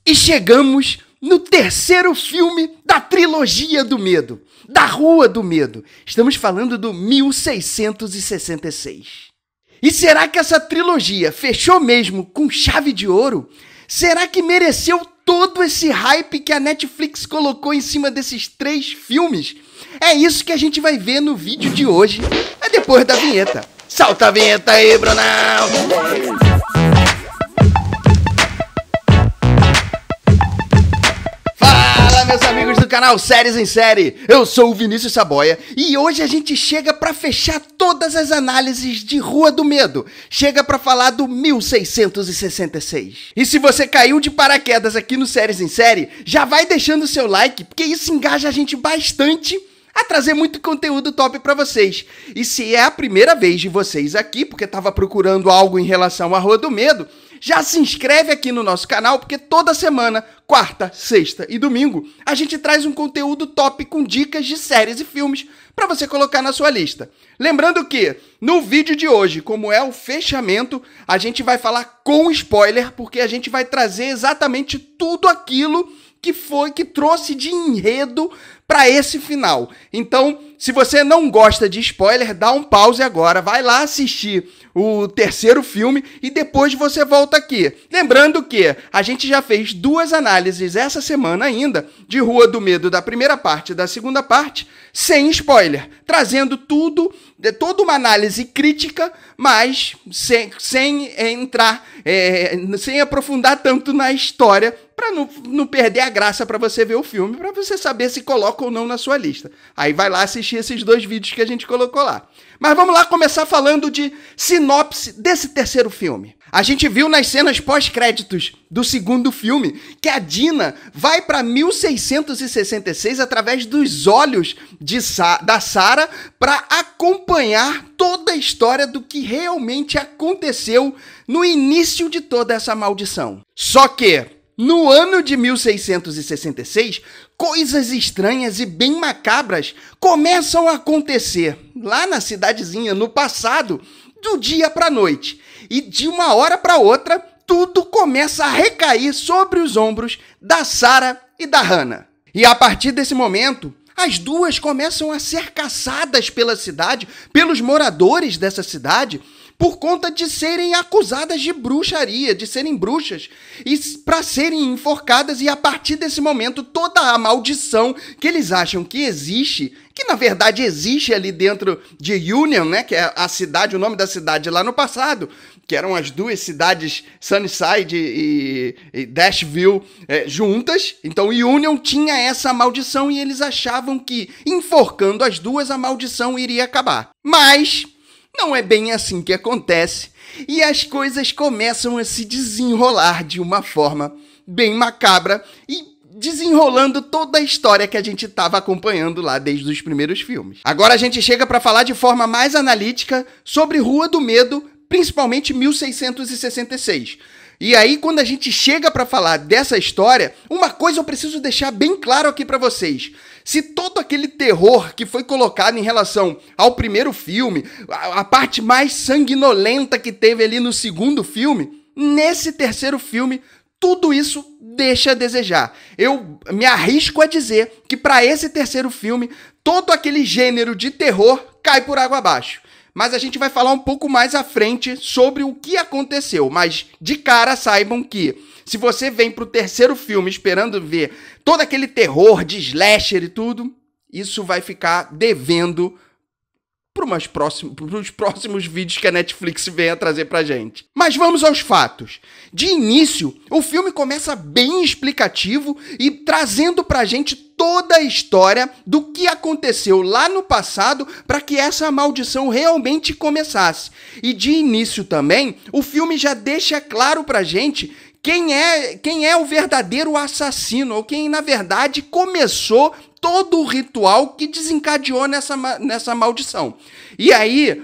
E chegamos no terceiro filme da trilogia do medo, da Rua do Medo. Estamos falando do 1666. E será que essa trilogia fechou mesmo com chave de ouro? Será que mereceu todo esse hype que a Netflix colocou em cima desses 3 filmes? É isso que a gente vai ver no vídeo de hoje, depois da vinheta. Solta a vinheta aí, Brunão! Fala, meus amigos do canal Séries em Série! Eu sou o Vinícius Saboia e hoje a gente chega pra fechar todas as análises de Rua do Medo. Chega pra falar do 1666. E se você caiu de paraquedas aqui no Séries em Série, já vai deixando seu like, porque isso engaja a gente bastante a trazer muito conteúdo top pra vocês. E se é a primeira vez de vocês aqui, porque tava procurando algo em relação à Rua do Medo, já se inscreve aqui no nosso canal, porque toda semana, quarta, sexta e domingo, a gente traz um conteúdo top com dicas de séries e filmes pra você colocar na sua lista. Lembrando que, no vídeo de hoje, como é o fechamento, a gente vai falar com spoiler, porque a gente vai trazer exatamente tudo aquilo que trouxe de enredo para esse final. Então, se você não gosta de spoiler, dá um pause agora, vai lá assistir o terceiro filme e depois você volta aqui. Lembrando que a gente já fez 2 análises essa semana ainda de Rua do Medo da primeira parte e da segunda parte, sem spoiler, trazendo tudo, toda uma análise crítica, mas sem entrar, sem aprofundar tanto na história, para não perder a graça para você ver o filme, para você saber se coloca ou não na sua lista. Aí vai lá assistir esses 2 vídeos que a gente colocou lá. Mas vamos lá começar falando de sinopse desse terceiro filme. A gente viu nas cenas pós-créditos do segundo filme que a Dina vai para 1666 através dos olhos da Sarah para acompanhar toda a história do que realmente aconteceu no início de toda essa maldição. Só que no ano de 1666, coisas estranhas e bem macabras começam a acontecer lá na cidadezinha, no passado, do dia para a noite. E de uma hora para outra, tudo começa a recair sobre os ombros da Sarah e da Hannah. E a partir desse momento, as duas começam a ser caçadas pela cidade, pelos moradores dessa cidade, por conta de serem acusadas de bruxaria, de serem bruxas, e para serem enforcadas, e a partir desse momento toda a maldição que eles acham que existe, que na verdade existe ali dentro de Union, né, que é a cidade, o nome da cidade lá no passado, que eram as 2 cidades, Sunnyside e Dashville, juntas. Então Union tinha essa maldição e eles achavam que enforcando as 2 a maldição iria acabar. Mas não é bem assim que acontece, e as coisas começam a se desenrolar de uma forma bem macabra e desenrolando toda a história que a gente estava acompanhando lá desde os primeiros filmes. Agora a gente chega para falar de forma mais analítica sobre Rua do Medo, principalmente 1666. E aí, quando a gente chega para falar dessa história, uma coisa eu preciso deixar bem claro aqui para vocês. Se todo aquele terror que foi colocado em relação ao primeiro filme, a parte mais sanguinolenta que teve ali no segundo filme, nesse terceiro filme, tudo isso deixa a desejar. Eu me arrisco a dizer que para esse terceiro filme, todo aquele gênero de terror cai por água abaixo. Mas a gente vai falar um pouco mais à frente sobre o que aconteceu. Mas de cara saibam que se você vem pro terceiro filme esperando ver todo aquele terror de slasher e tudo, isso vai ficar devendo pros próximos vídeos que a Netflix venha trazer pra gente. Mas vamos aos fatos. De início, o filme começa bem explicativo e trazendo pra gente toda a história do que aconteceu lá no passado para que essa maldição realmente começasse. E de início também, o filme já deixa claro pra gente quem é o verdadeiro assassino, ou quem na verdade começou todo o ritual que desencadeou nessa maldição. E aí,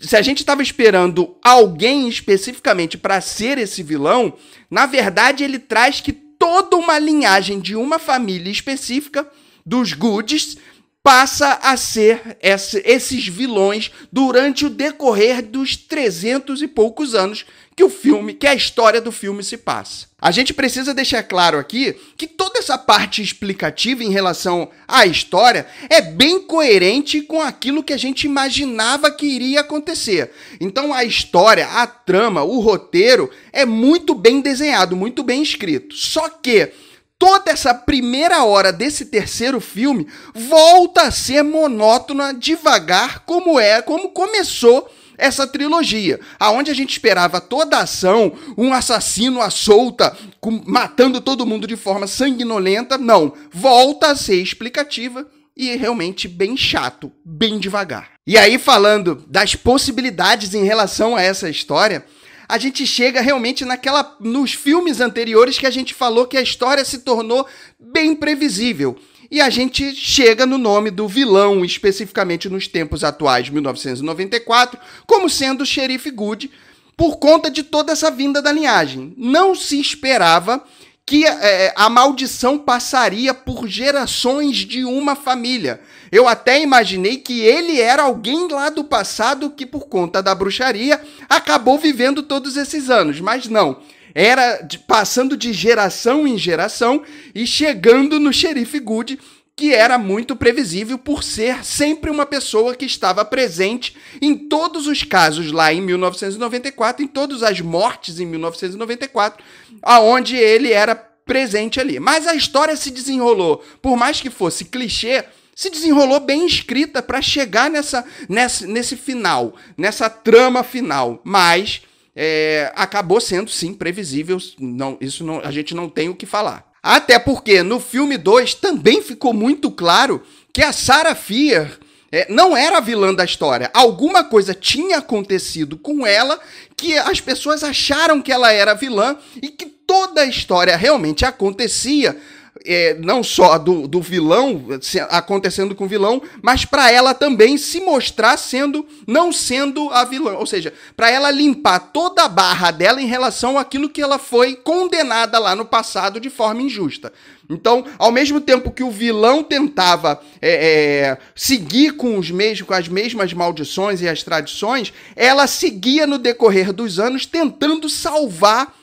se a gente estava esperando alguém especificamente para ser esse vilão, na verdade ele traz que toda uma linhagem de uma família específica, dos Goods, passa a ser esses vilões durante o decorrer dos 300 e poucos anos que a história do filme se passa. A gente precisa deixar claro aqui que toda essa parte explicativa em relação à história é bem coerente com aquilo que a gente imaginava que iria acontecer. Então a história, a trama, o roteiro é muito bem desenhado, muito bem escrito. Só que toda essa primeira hora desse terceiro filme volta a ser monótona, devagar, como começou essa trilogia, aonde a gente esperava toda a ação, um assassino à solta, matando todo mundo de forma sanguinolenta. Não, volta a ser explicativa e realmente bem chato, bem devagar. E aí, falando das possibilidades em relação a essa história, a gente chega realmente nos filmes anteriores que a gente falou que a história se tornou bem previsível. E a gente chega no nome do vilão, especificamente nos tempos atuais, 1994, como sendo o Sheriff Goode, por conta de toda essa vinda da linhagem. Não se esperava que a maldição passaria por gerações de uma família. Eu até imaginei que ele era alguém lá do passado que, por conta da bruxaria, acabou vivendo todos esses anos, mas não. Era passando de geração em geração e chegando no Sheriff Goode, que era muito previsível por ser sempre uma pessoa que estava presente em todos os casos lá em 1994, em todas as mortes em 1994, aonde ele era presente ali. Mas a história se desenrolou, por mais que fosse clichê, se desenrolou bem escrita para chegar nesse final, nessa trama final, mas acabou sendo, sim, previsível. Não, a gente não tem o que falar. Até porque no filme 2 também ficou muito claro que a Sarah Fier não era a vilã da história. Alguma coisa tinha acontecido com ela que as pessoas acharam que ela era vilã e que toda a história realmente acontecia não só do vilão, acontecendo com o vilão, mas para ela também se mostrar não sendo a vilã. Ou seja, para ela limpar toda a barra dela em relação àquilo que ela foi condenada lá no passado de forma injusta. Então, ao mesmo tempo que o vilão tentava seguir com as mesmas maldições e as tradições, ela seguia no decorrer dos anos tentando salvar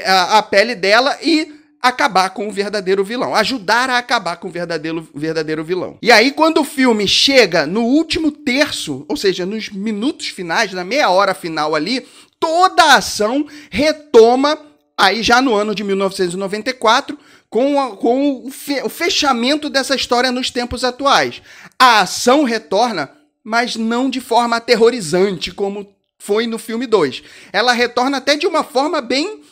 a pele dela e acabar com o verdadeiro vilão, ajudar a acabar com o verdadeiro vilão. E aí, quando o filme chega no último terço, ou seja, nos minutos finais, na meia hora final ali, toda a ação retoma aí já no ano de 1994, com o fechamento dessa história nos tempos atuais. A ação retorna, mas não de forma aterrorizante, como foi no filme 2. Ela retorna até de uma forma bem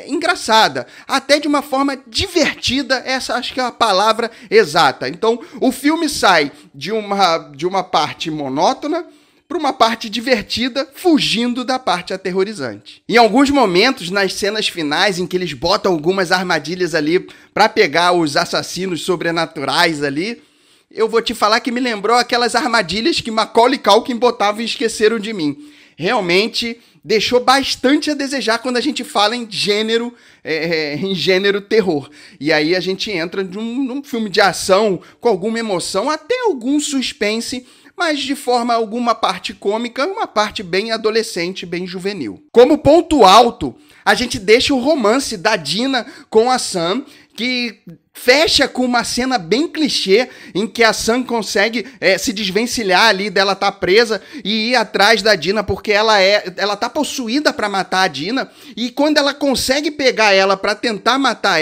engraçada, até de uma forma divertida, essa acho que é a palavra exata. Então, o filme sai de uma parte monótona para uma parte divertida, fugindo da parte aterrorizante. Em alguns momentos, nas cenas finais, em que eles botam algumas armadilhas ali para pegar os assassinos sobrenaturais ali, eu vou te falar que me lembrou aquelas armadilhas que Macaulay Culkin botava e Esqueceram de Mim. Realmente deixou bastante a desejar quando a gente fala em gênero terror. E aí a gente entra num filme de ação com alguma emoção, até algum suspense, mas de forma alguma parte cômica, uma parte bem adolescente, bem juvenil. Como ponto alto, a gente deixa o romance da Dina com a Sam, que fecha com uma cena bem clichê, em que a Sam consegue se desvencilhar ali dela tá presa e ir atrás da Dina, porque ela tá possuída para matar a Dina, e quando ela consegue pegar ela para tentar matar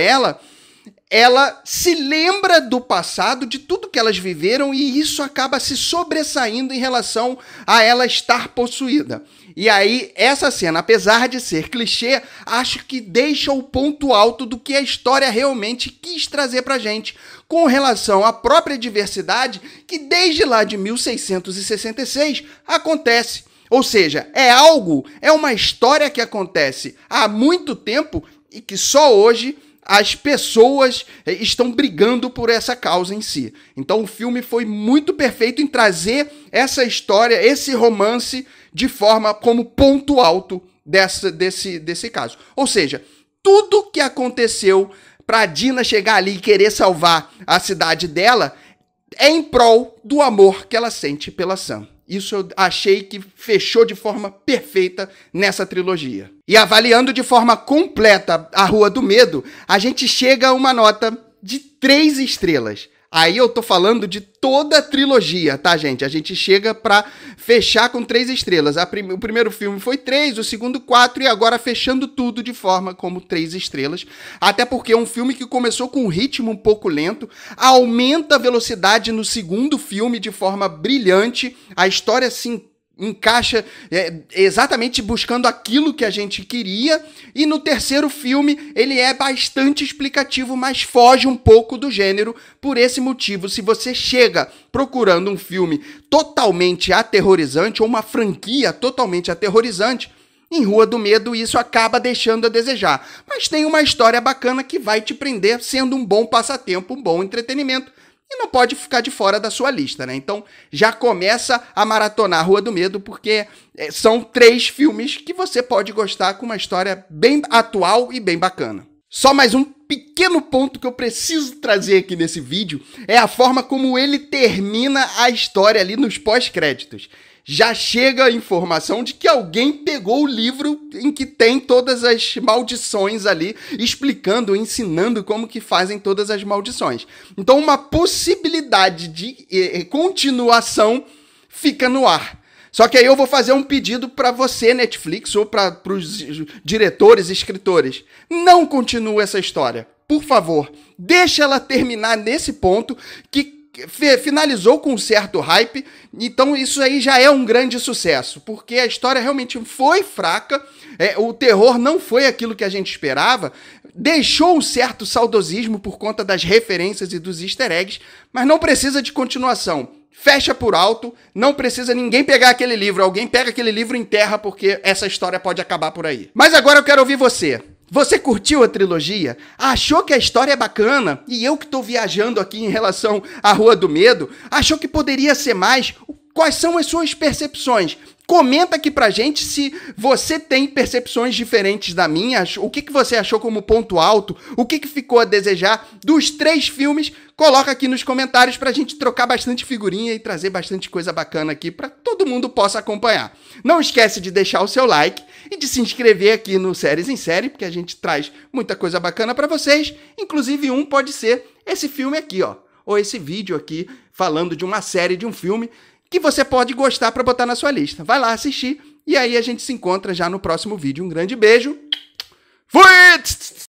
ela se lembra do passado, de tudo que elas viveram, e isso acaba se sobressaindo em relação a ela estar possuída. E aí, essa cena, apesar de ser clichê, acho que deixa o ponto alto do que a história realmente quis trazer pra gente, com relação à própria diversidade que desde lá de 1666 acontece. Ou seja, é uma história que acontece há muito tempo e que só hoje as pessoas estão brigando por essa causa em si. Então o filme foi muito perfeito em trazer essa história, esse romance, de forma como ponto alto desse caso. Ou seja, tudo que aconteceu para Dina chegar ali e querer salvar a cidade dela é em prol do amor que ela sente pela Sam. Isso eu achei que fechou de forma perfeita nessa trilogia. E avaliando de forma completa A Rua do Medo, a gente chega a uma nota de 3 estrelas. Aí eu tô falando de toda a trilogia, tá, gente? A gente chega pra fechar com 3 estrelas. O primeiro filme foi 3, o segundo 4 e agora fechando tudo de forma como 3 estrelas. Até porque é um filme que começou com um ritmo um pouco lento, aumenta a velocidade no segundo filme de forma brilhante, a história se encaixa exatamente buscando aquilo que a gente queria, e no terceiro filme ele é bastante explicativo, mas foge um pouco do gênero. Por esse motivo, se você chega procurando um filme totalmente aterrorizante ou uma franquia totalmente aterrorizante, em Rua do Medo isso acaba deixando a desejar, mas tem uma história bacana que vai te prender, sendo um bom passatempo, um bom entretenimento. E não pode ficar de fora da sua lista, né? Então, já começa a maratonar Rua do Medo, porque são 3 filmes que você pode gostar com uma história bem atual e bem bacana. Só mais um pequeno ponto que eu preciso trazer aqui nesse vídeo é a forma como ele termina a história ali nos pós-créditos. Já chega a informação de que alguém pegou o livro em que tem todas as maldições ali, explicando, ensinando como que fazem todas as maldições. Então uma possibilidade de continuação fica no ar. Só que aí eu vou fazer um pedido para você, Netflix, ou para os diretores, escritores. Não continue essa história. Por favor, deixa ela terminar nesse ponto que finalizou com um certo hype, então isso aí já é um grande sucesso, porque a história realmente foi fraca, o terror não foi aquilo que a gente esperava, deixou um certo saudosismo por conta das referências e dos easter eggs, mas não precisa de continuação. Fecha por alto, não precisa ninguém pegar aquele livro, alguém pega aquele livro e enterra, porque essa história pode acabar por aí. Mas agora eu quero ouvir você. Você curtiu a trilogia? Achou que a história é bacana? E eu que estou viajando aqui em relação à Rua do Medo, achou que poderia ser mais? Quais são as suas percepções? Comenta aqui pra gente se você tem percepções diferentes da minha, o que você achou como ponto alto, o que ficou a desejar dos 3 filmes. Coloca aqui nos comentários pra gente trocar bastante figurinha e trazer bastante coisa bacana aqui pra todo mundo possa acompanhar. Não esquece de deixar o seu like e de se inscrever aqui no Séries em Série, porque a gente traz muita coisa bacana pra vocês, inclusive pode ser esse filme aqui, ó, ou esse vídeo aqui falando de uma série, de um filme que você pode gostar para botar na sua lista. Vai lá assistir e aí a gente se encontra já no próximo vídeo. Um grande beijo. Fui!